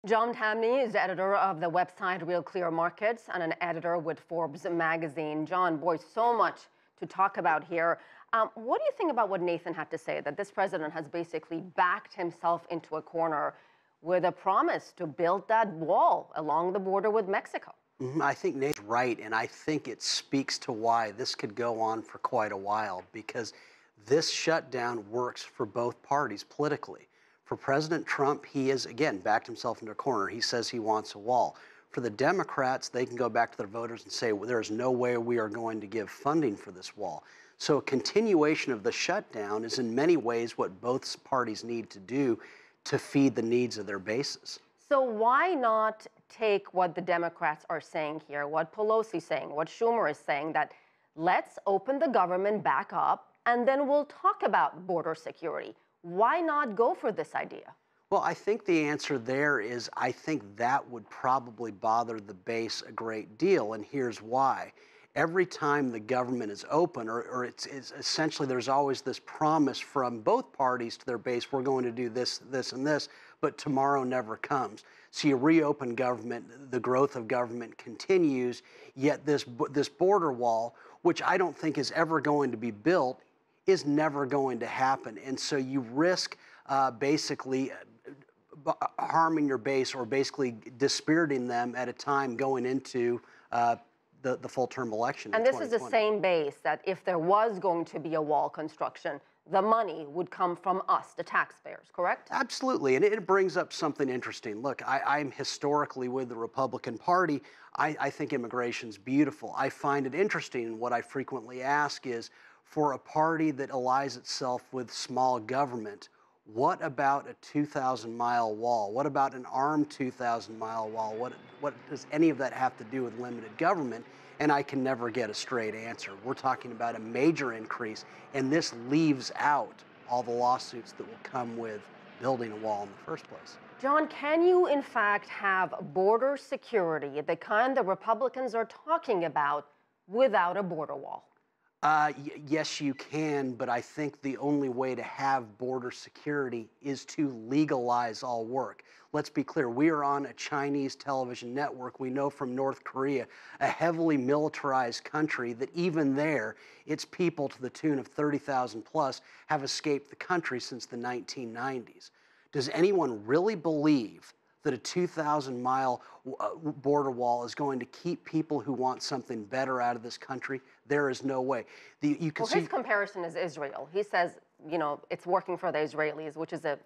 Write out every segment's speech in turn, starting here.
John Tamny is editor of the website Real Clear Markets and an editor with Forbes magazine. John, boy, so much to talk about here. What do you think about what Nathan had to say, that this president has basically backed himself into a corner with a promise to build that wall along the border with Mexico? I think Nate's right, and I think it speaks to why this could go on for quite a while, because this shutdown works for both parties politically. For President Trump, he has, again, backed himself into a corner. He says he wants a wall. For the Democrats, they can go back to their voters and say, well, there's no way we are going to give funding for this wall. So a continuation of the shutdown is in many ways what both parties need to do to feed the needs of their bases. So why not take what the Democrats are saying here, what Pelosi's saying, what Schumer is saying, that let's open the government back up and then we'll talk about border security? Why not go for this idea? Well, I think the answer there is I think that would probably bother the base a great deal, and here's why. Every time the government is open, or it's essentially there's always this promise from both parties to their base, we're going to do this, this, and this, but tomorrow never comes. So you reopen government, the growth of government continues, yet this border wall, which I don't think is ever going to be built, is never going to happen. And so you risk basically harming your base, or basically dispiriting them at a time going into the full-term election. And this is the same base that if there was going to be a wall construction, the money would come from us, the taxpayers, correct? Absolutely, and it brings up something interesting. Look, I'm historically with the Republican Party. I think immigration's beautiful. I find it interesting, and what I frequently ask is, for a party that allies itself with small government, what about a 2,000-mile wall? What about an armed 2,000-mile wall? What does any of that have to do with limited government? And I can never get a straight answer. We're talking about a major increase, and this leaves out all the lawsuits that will come with building a wall in the first place. John, can you in fact have border security, the kind the Republicans are talking about, without a border wall? Yes, you can, but I think the only way to have border security is to legalize all work. Let's be clear, we are on a Chinese television network. We know from North Korea, a heavily militarized country, that even there, its people to the tune of 30,000 plus have escaped the country since the 1990s. Does anyone really believe that a 2,000-mile border wall is going to keep people who want something better out of this country? There is no way. His comparison is Israel. He says, you know, it's working for the Israelis, which is a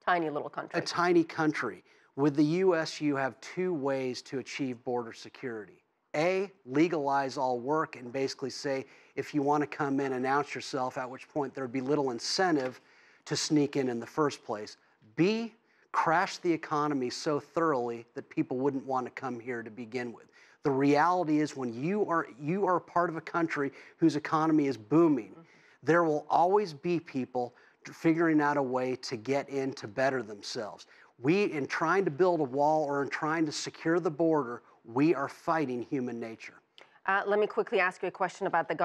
tiny little country. A tiny country. With the U.S., you have two ways to achieve border security. A, legalize all work and basically say, if you want to come in, announce yourself, at which point there would be little incentive to sneak in the first place. B, crash the economy so thoroughly that people wouldn't want to come here to begin with. The reality is, when you are part of a country whose economy is booming, there will always be people figuring out a way to get in to better themselves. In trying to build a wall or in trying to secure the border, we are fighting human nature. Let me quickly ask you a question about the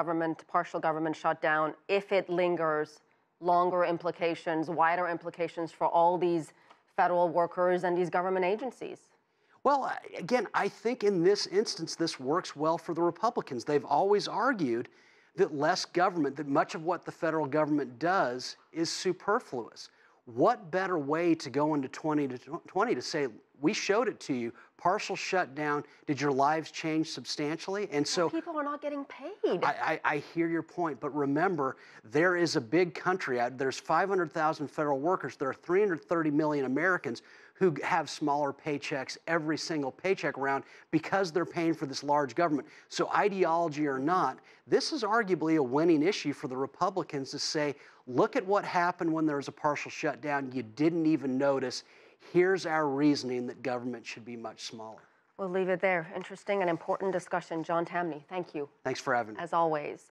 partial government shutdown. If it lingers, longer implications, wider implications for all these federal workers and these government agencies? Well, again, I think in this instance, this works well for the Republicans. They've always argued that less government, that much of what the federal government does is superfluous. What better way to go into 2020 to say, we showed it to you, partial shutdown, did your lives change substantially? And so people are not getting paid. I hear your point, but remember, there is a big country out, there's 500,000 federal workers, there are 330 million Americans who have smaller paychecks every single paycheck round because they're paying for this large government. So ideology or not, this is arguably a winning issue for the Republicans to say, look at what happened when there was a partial shutdown. You didn't even notice. Here's our reasoning that government should be much smaller. We'll leave it there. Interesting and important discussion. John Tamny, thank you. Thanks for having me. As always.